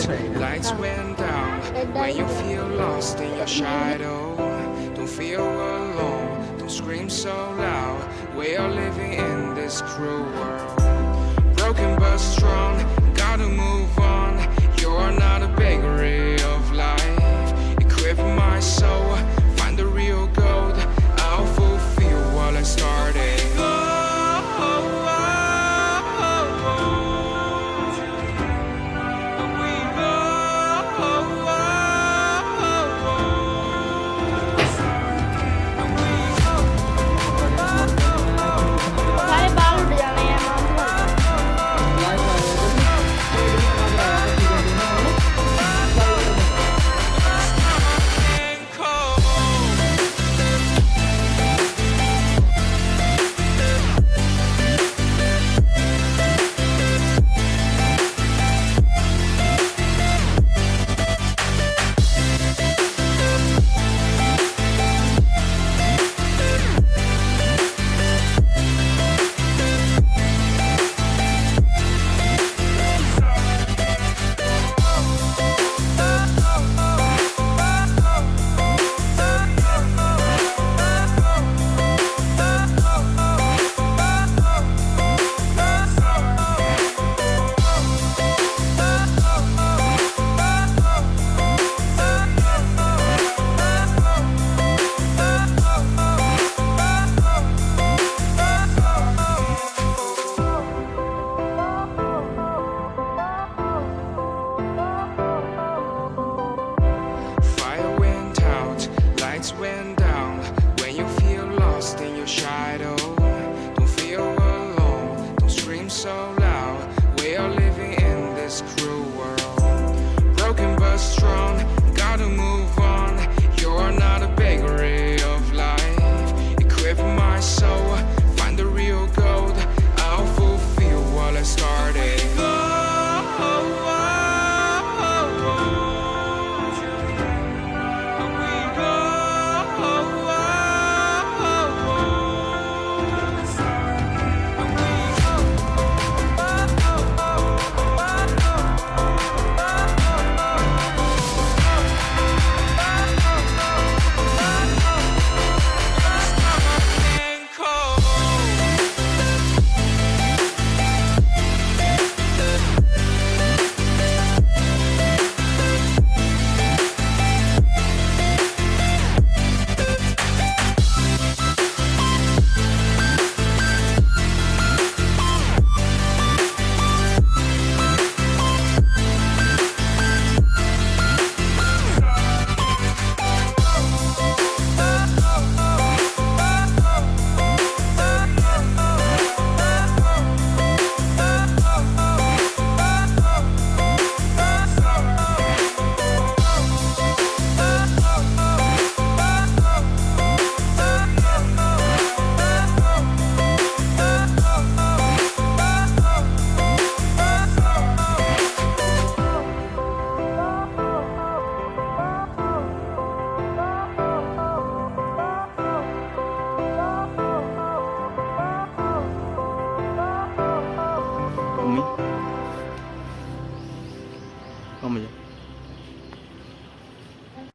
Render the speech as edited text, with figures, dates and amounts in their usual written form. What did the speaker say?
lights went down. When you feel lost in your shadow, don't feel alone, don't scream so loud. We are living in this cruel world, broken but strong, gotta move on. You're not a bakery of life, equip my soul, find the real gold. I'll fulfill what I started. Lights went down. When you feel lost in your shadow, don't feel alone, don't scream so loud. We are living in this cruel world, broken but strong, gotta move on. You're not a bakery of life, equip my soul, find the real gold. I'll fulfill what I started. Không, không